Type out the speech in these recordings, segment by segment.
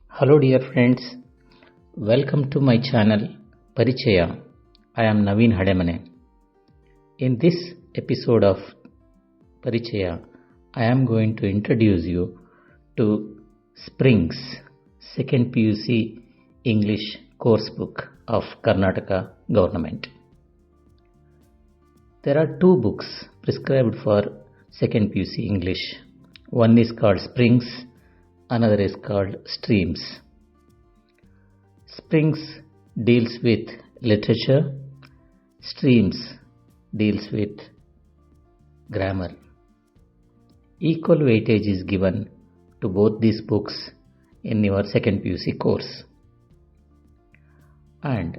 Hello dear friends, welcome to my channel PARICHAYA. I am Naveen Hademane. In this episode of PARICHAYA, I am going to introduce you to Springs, 2nd PUC English course book of Karnataka government. There are two books prescribed for 2nd PUC English. One is called Springs, another is called Streams. Springs deals with literature, Streams deals with grammar. Equal weightage is given to both these books in your 2nd PUC course. And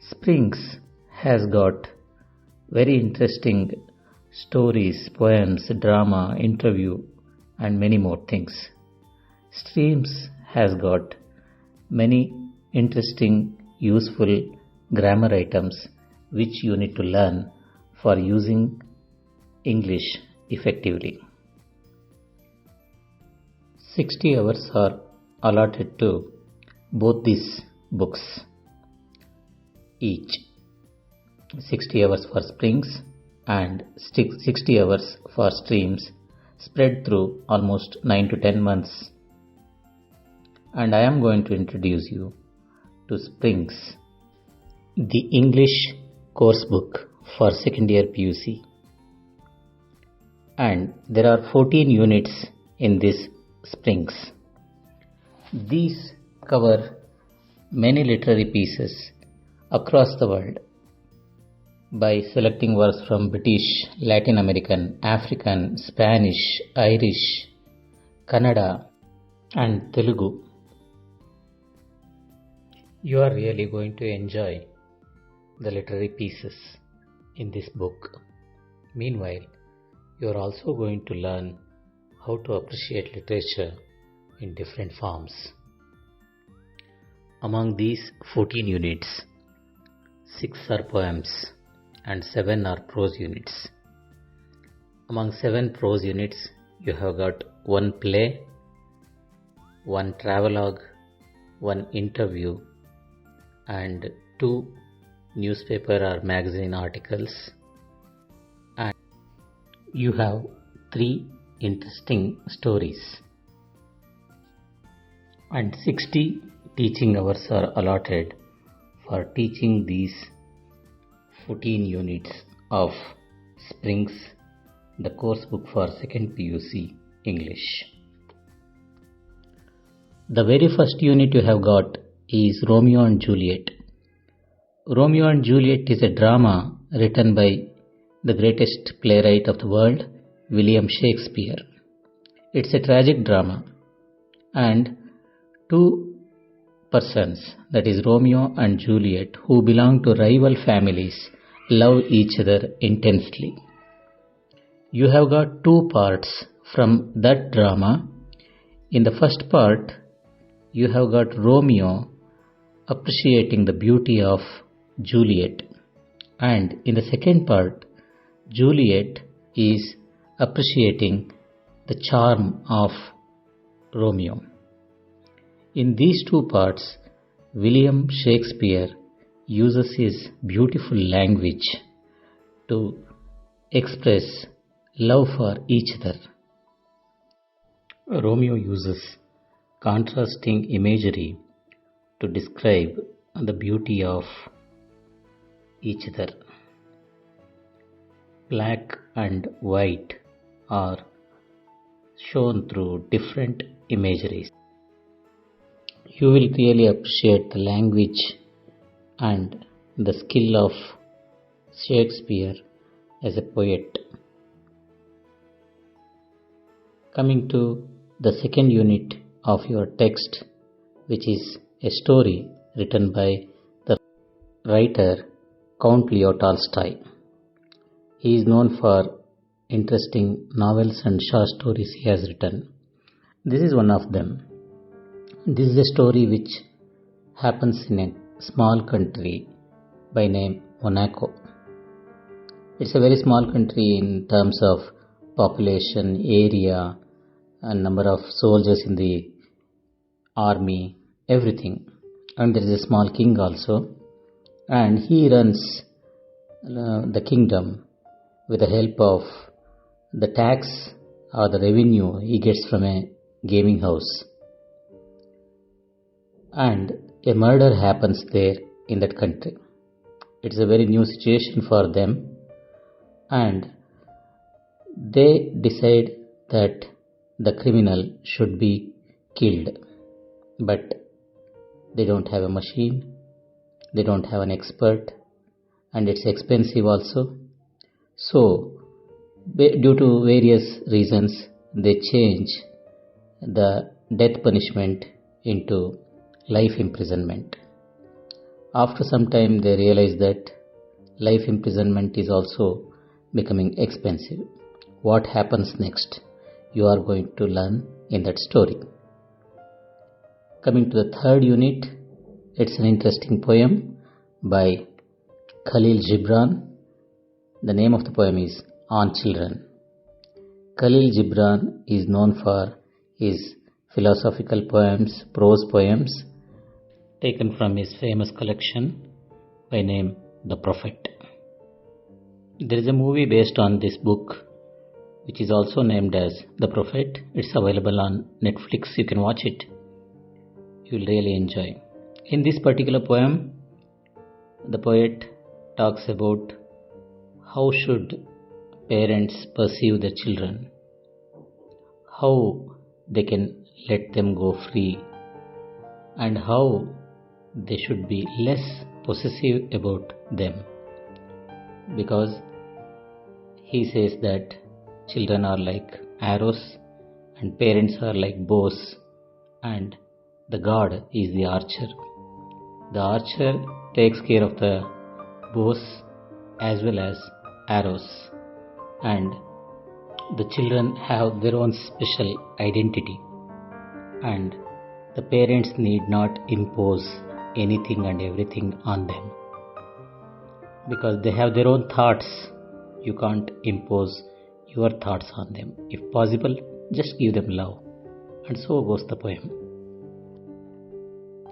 Springs has got very interesting stories, poems, drama, interview, and many more things. Streams has got many interesting, useful grammar items which you need to learn for using English effectively. 60 hours are allotted to both these books each. 60 hours for Springs and 60 hours for Streams, spread through almost 9 to 10 months. And I am going to introduce you to Springs, the English course book for 2nd year PUC. And there are 14 units in this Springs. These cover many literary pieces across the world by selecting works from British, Latin American, African, Spanish, Irish, Kannada, and Telugu. You are really going to enjoy the literary pieces in this book. Meanwhile, you are also going to learn how to appreciate literature in different forms. Among these 14 units, 6 are poems and 7 are prose units. Among 7 prose units, you have got 1 play, 1 travelogue, 1 interview, and 2 newspaper or magazine articles, and you have 3 interesting stories. And 60 teaching hours are allotted for teaching these 14 units of Springs, the course book for 2nd PUC English. The very first unit you have got is Romeo and Juliet. Romeo and Juliet is a drama written by the greatest playwright of the world, William Shakespeare. It's a tragic drama, and 2 persons, that is Romeo and Juliet, who belong to rival families, love each other intensely. You have got 2 parts from that drama. In the first part, you have got Romeo appreciating the beauty of Juliet, and in the second part, Juliet is appreciating the charm of Romeo. In these 2 parts, William Shakespeare uses his beautiful language to express love for each other. Romeo uses contrasting imagery to describe the beauty of each other. Black and white are shown through different imageries. You will really appreciate the language and the skill of Shakespeare as a poet. Coming to the second unit of your text, which is a story written by the writer Count Leo Tolstoy. He is known for interesting novels and short stories he has written. This is one of them. This is a story which happens in a small country by name Monaco. It's a very small country in terms of population, area, and number of soldiers in the army, everything. And there is a small king also, and he runs the kingdom with the help of the tax or the revenue he gets from a gaming house. And a murder happens there in that country. It's a very new situation for them, and they decide that the criminal should be killed. But they don't have a machine, they don't have an expert, and it's expensive also. So, due to various reasons, they change the death punishment into life imprisonment. After some time, they realize that life imprisonment is also becoming expensive. What happens next? You are going to learn in that story. Coming to the third unit, it's an interesting poem by Khalil Gibran. The name of the poem is On Children. Khalil Gibran is known for his philosophical poems, prose poems, taken from his famous collection by name The Prophet. There is a movie based on this book which is also named as The Prophet. It's available on Netflix. You can watch it. You will really enjoy. In this particular poem, the poet talks about how should parents perceive their children, how they can let them go free, and how they should be less possessive about them. Because he says that children are like arrows and parents are like bows, and the God is the archer. The archer takes care of the bows as well as arrows, and the children have their own special identity, and the parents need not impose anything and everything on them because they have their own thoughts. You can't impose your thoughts on them. If possible, just give them love. And so goes the poem.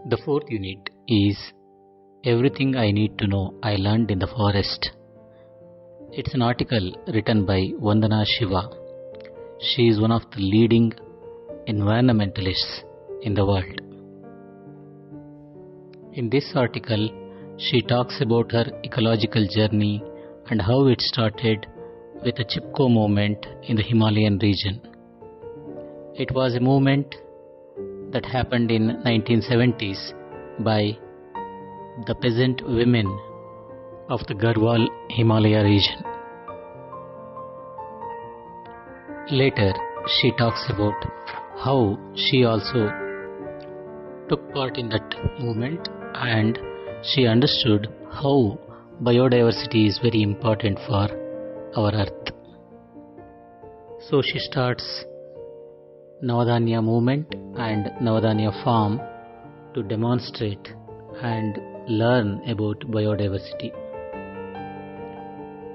The fourth unit is Everything I Need to Know I Learned in the Forest. It's an article written by Vandana Shiva. She is one of the leading environmentalists in the world. In this article, she talks about her ecological journey and how it started with the Chipko movement in the Himalayan region. It was a movement that happened in 1970s by the peasant women of the Garhwal Himalaya region. Later, she talks about how she also took part in that movement and she understood how biodiversity is very important for our earth. So she starts Navadanya movement and Navadanya farm to demonstrate and learn about biodiversity.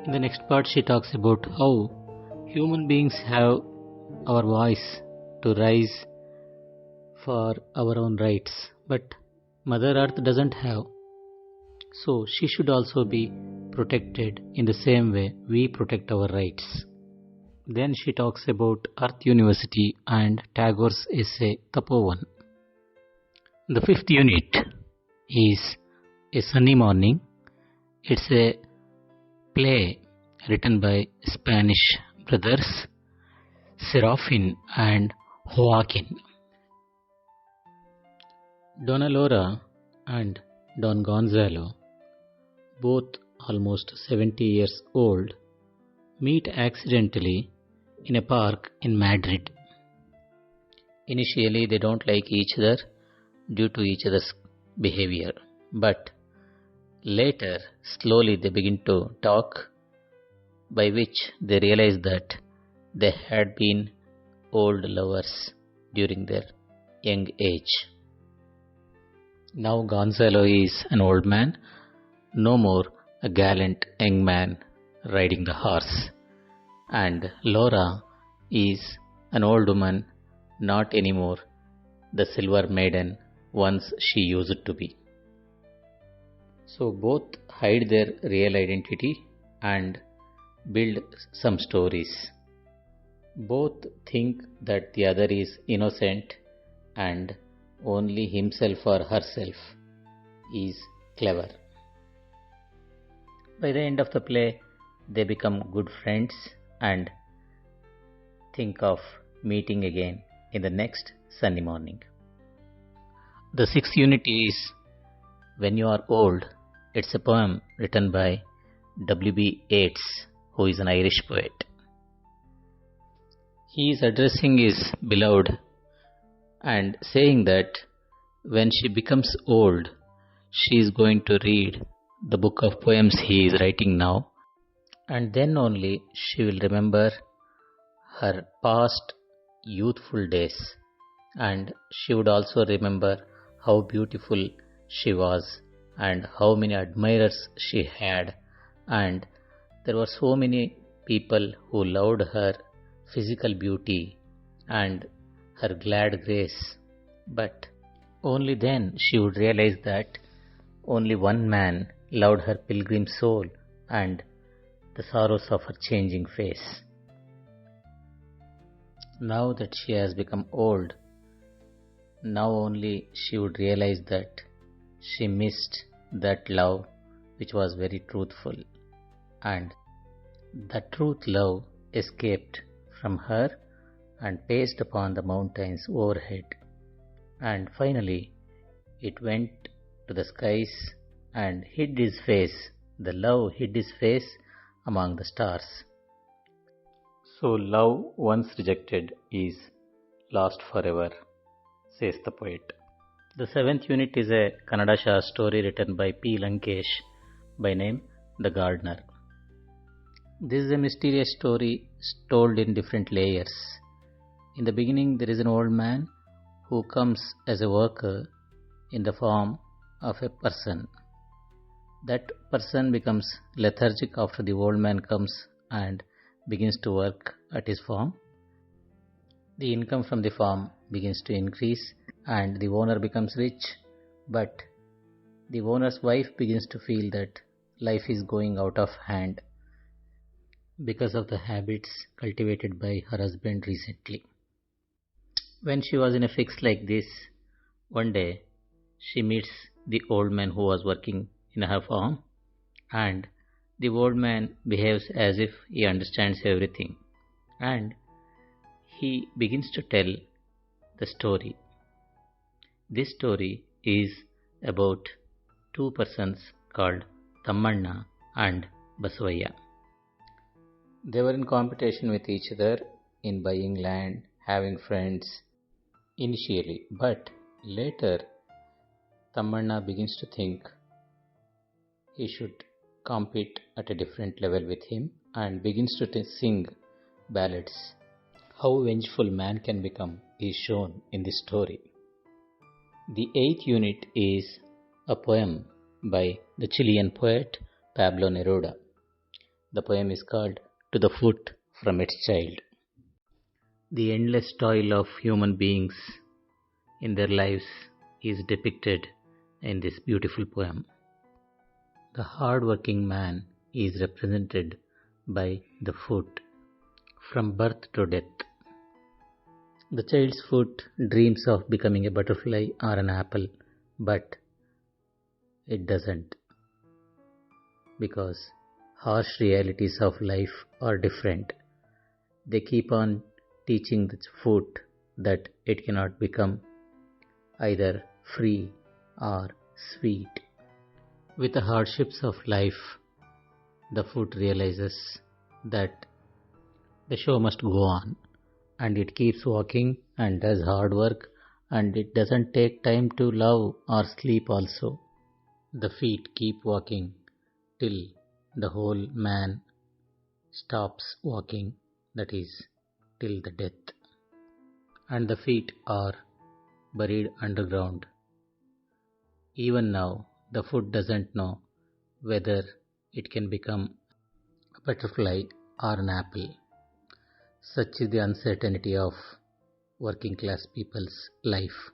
In the next part, she talks about how human beings have our voice to rise for our own rights, but Mother Earth doesn't have. So she should also be protected in the same way we protect our rights. Then she talks about Earth University and Tagore's essay Tapovan. The fifth unit is A Sunny Morning. It's a play written by Spanish brothers Serafin and Joaquin. Donna Laura and Don Gonzalo, both almost 70 years old, meet accidentally in a park in Madrid. Initially, they don't like each other due to each other's behavior, but later, slowly they begin to talk, by which they realize that they had been old lovers during their young age. Now Gonzalo is an old man, no more a gallant young man riding the horse, and Laura is an old woman, not anymore the silver maiden once she used to be. So both hide their real identity and build some stories. Both think that the other is innocent and only himself or herself is clever. By the end of the play, they become good friends and think of meeting again in the next sunny morning. The sixth unit is When You Are Old. It's a poem written by W.B. Yeats, who is an Irish poet. He is addressing his beloved and saying that when she becomes old, she is going to read the book of poems he is writing now, and then only she will remember her past youthful days, and she would also remember how beautiful she was and how many admirers she had, and there were so many people who loved her physical beauty and her glad grace. But only then she would realize that only one man loved her pilgrim soul and the sorrows of her changing face. Now that she has become old, now only she would realize that she missed that love which was very truthful, and that truth love escaped from her and paced upon the mountains overhead, and finally it went to the skies and hid his face. The love hid his face among the stars. So love once rejected is lost forever, says the poet. The seventh unit is a Kannada Shah story written by P. Lankesh by name The Gardener. This is a mysterious story told in different layers. In the beginning, there is an old man who comes as a worker in the form of a person. That person becomes lethargic after the old man comes and begins to work at his farm. The income from the farm begins to increase and the owner becomes rich, but the owner's wife begins to feel that life is going out of hand because of the habits cultivated by her husband recently. When she was in a fix like this, one day she meets the old man who was working in her farm, and the old man behaves as if he understands everything, and he begins to tell the story. This story is about two persons called Tammanna and Basavaya. They were in competition with each other in buying land, having friends initially, but later Tammanna begins to think he should compete at a different level with him and begins to sing ballads. How vengeful man can become is shown in this story. The eighth unit is a poem by the Chilean poet Pablo Neruda. The poem is called To the Foot from its Child. The endless toil of human beings in their lives is depicted in this beautiful poem. The hard-working man is represented by the foot from birth to death. The child's foot dreams of becoming a butterfly or an apple, but it doesn't, because harsh realities of life are different. They keep on teaching the foot that it cannot become either free or sweet. With the hardships of life, the foot realizes that the show must go on, and it keeps walking and does hard work, and it doesn't take time to love or sleep also. The feet keep walking till the whole man stops walking, that is, till the death. And the feet are buried underground. Even now, the foot doesn't know whether it can become a butterfly or an apple. Such is the uncertainty of working class people's life.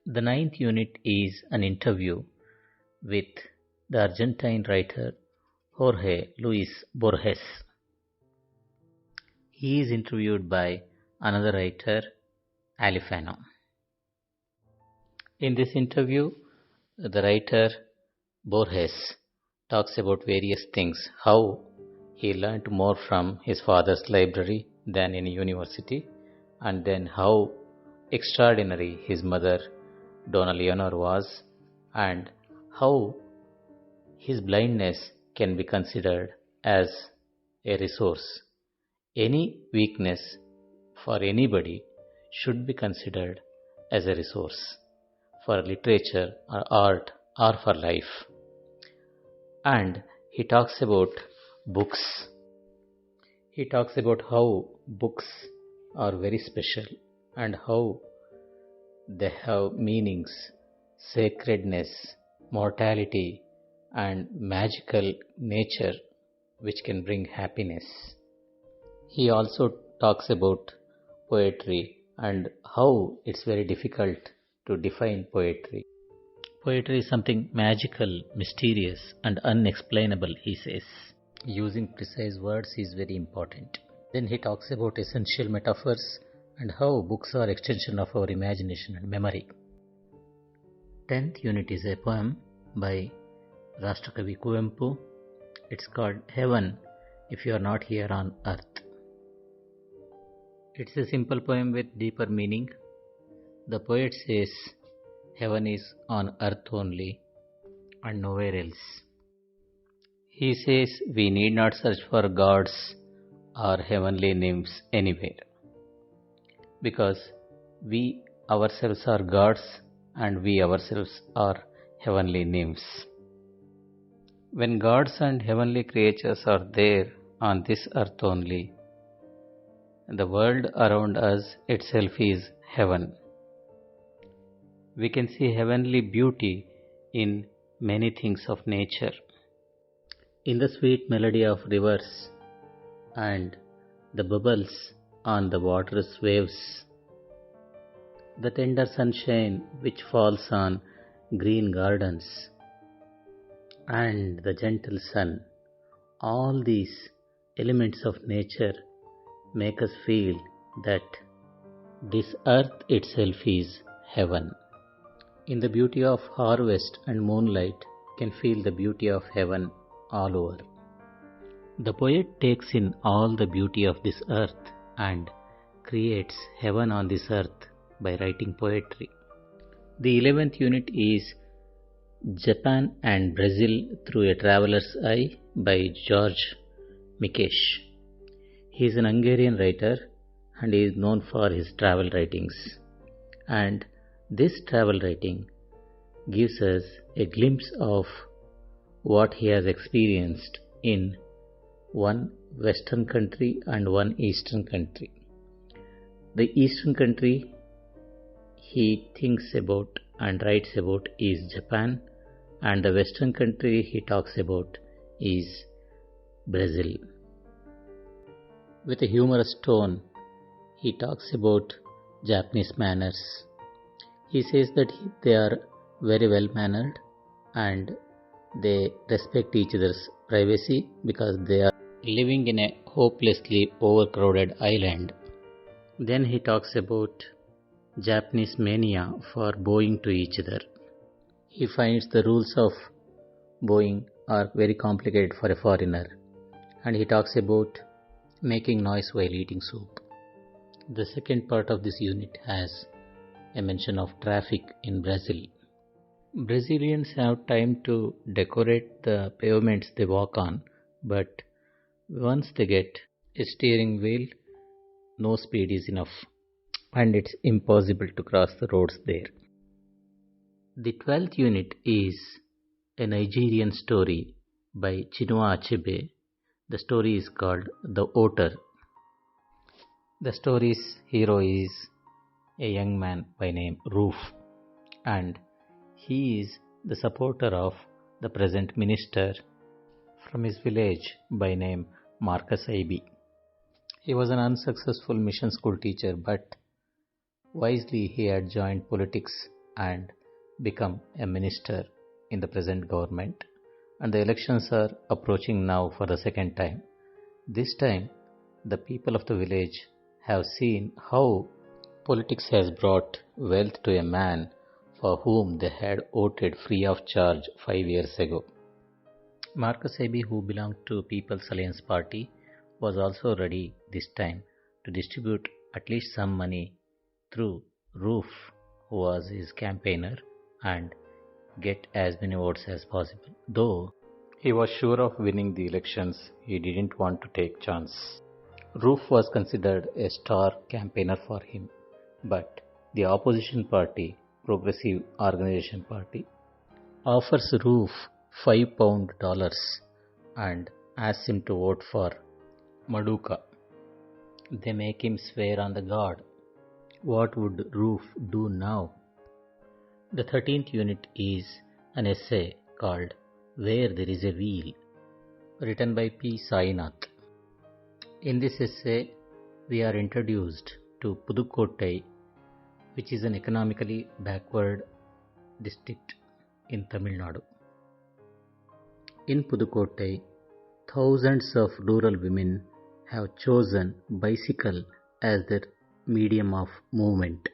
The ninth unit is an interview with the Argentine writer Jorge Luis Borges. He is interviewed by another writer, Alifano. In this interview, the writer Borges talks about various things, how he learnt more from his father's library than in a university, and then how extraordinary his mother, Donna Leonor, was, and how his blindness can be considered as a resource. Any weakness for anybody should be considered as a resource for literature or art or for life. And he talks about books. He talks about how books are very special and how they have meanings, sacredness, mortality, and magical nature which can bring happiness. He also talks about poetry and how it's very difficult to define poetry. Poetry is something magical, mysterious, and unexplainable, he says. Using precise words is very important. Then he talks about essential metaphors and how books are extension of our imagination and memory. 10th unit is a poem by Rashtrakavi Kuvempu. It's called Heaven If You Are Not Here on Earth. It's a simple poem with deeper meaning. The poet says, heaven is on earth only and nowhere else. He says we need not search for gods or heavenly nymphs anywhere, because we ourselves are gods and we ourselves are heavenly nymphs. When gods and heavenly creatures are there on this earth only, the world around us itself is heaven. We can see heavenly beauty in many things of nature, in the sweet melody of rivers and the bubbles on the water's waves, the tender sunshine which falls on green gardens, and the gentle sun. All these elements of nature make us feel that this earth itself is heaven. In the beauty of harvest and moonlight, you can feel the beauty of heaven all over. The poet takes in all the beauty of this earth and creates heaven on this earth by writing poetry. The 11th unit is Japan and Brazil Through a Traveler's Eye by George Mikesh. He is an Hungarian writer and he is known for his travel writings. And this travel writing gives us a glimpse of what he has experienced in one Western country and one Eastern country. The Eastern country he thinks about and writes about is Japan, and the Western country he talks about is Brazil. With a humorous tone, he talks about Japanese manners. He says that they are very well mannered and they respect each other's privacy because they are living in a hopelessly overcrowded island. Then he talks about Japanese mania for bowing to each other. He finds the rules of bowing are very complicated for a foreigner, and he talks about making noise while eating soup. The second part of this unit has a mention of traffic in Brazil. Brazilians have time to decorate the pavements they walk on, but once they get a steering wheel, no speed is enough, and it's impossible to cross the roads there. The 12th unit is a Nigerian story by Chinua Achebe. The story is called The Otter. The story's hero is a young man by name Roof, and he is the supporter of the present minister from his village by name Marcus Aibi. He was an unsuccessful mission school teacher, but wisely he had joined politics and become a minister in the present government. And the elections are approaching now for the second time. This time, the people of the village have seen how politics has brought wealth to a man for whom they had voted free of charge 5 years ago. Marcus Abbey, who belonged to People's Alliance Party, was also ready this time to distribute at least some money through Roof, who was his campaigner, and get as many votes as possible. Though he was sure of winning the elections, he didn't want to take chance. Roof was considered a star campaigner for him, but the opposition party, Progressive Organization Party, offers Roof £5 and asks him to vote for Maduka. They make him swear on the God. What would Roof do now? The 13th unit is an essay called Where There Is a Wheel, written by P. Sainath. In this essay, we are introduced to Pudukkottai, which is an economically backward district in Tamil Nadu. In Pudukkottai, thousands of rural women have chosen bicycle as their medium of movement.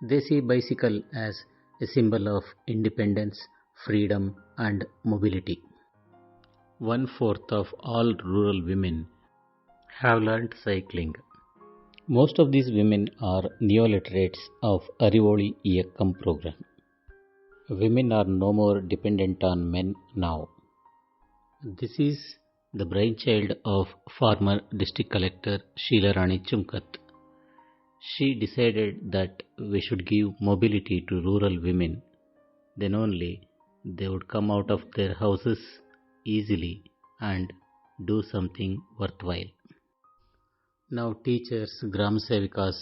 They see bicycle as a symbol of independence, freedom and mobility. 1/4 of all rural women have learnt cycling. Most of these women are neoliterates of Arivoli Iyakkam program. Women are no more dependent on men now. This is the brainchild of former district collector Sheila Rani Chumkat. She decided that we should give mobility to rural women. Then only they would come out of their houses easily and do something worthwhile. Now teachers, gram sevikas,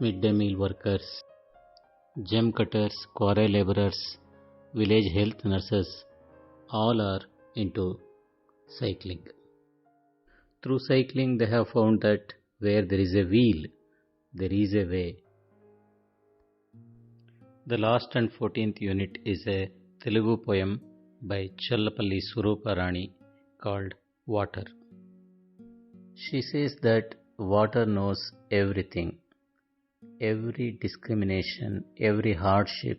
midday meal workers, gem cutters, quarry laborers, village health nurses, all are into cycling. Through cycling they have found that where there is a wheel, there is a way. The last and 14th unit is a Telugu poem by Challapalli Surupa Rani called Water. She says that water knows everything, every discrimination, every hardship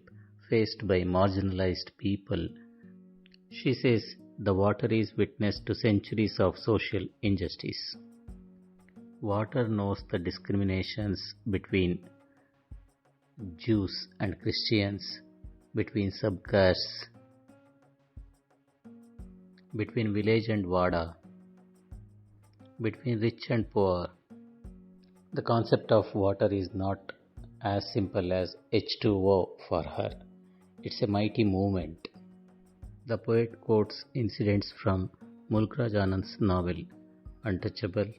faced by marginalized people. She says the water is witness to centuries of social injustice. Water knows the discriminations between Jews and Christians, between subcastes, between village and Vada, between rich and poor. The concept of water is not as simple as H2O for her. It's a mighty movement. The poet quotes incidents from Mulkraj Anand's novel Untouchable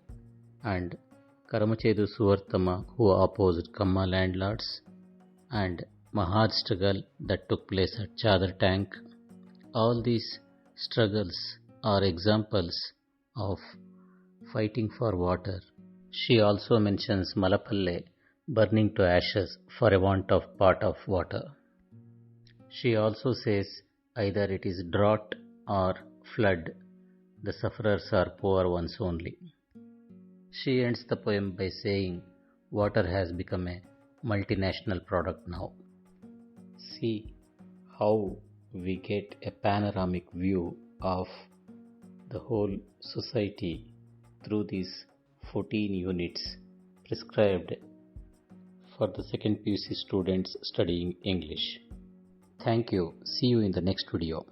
and Karamachedu Suvartama, who opposed Kamma landlords, and Mahad struggle that took place at Chadar Tank. All these struggles are examples of fighting for water. She also mentions Malapalle burning to ashes for a want of pot of water. She also says either it is drought or flood, the sufferers are poor ones only. She ends the poem by saying water has become a multinational product now. See how we get a panoramic view of the whole society through these 14 units prescribed for the second PUC students studying English. Thank you. See you in the next video.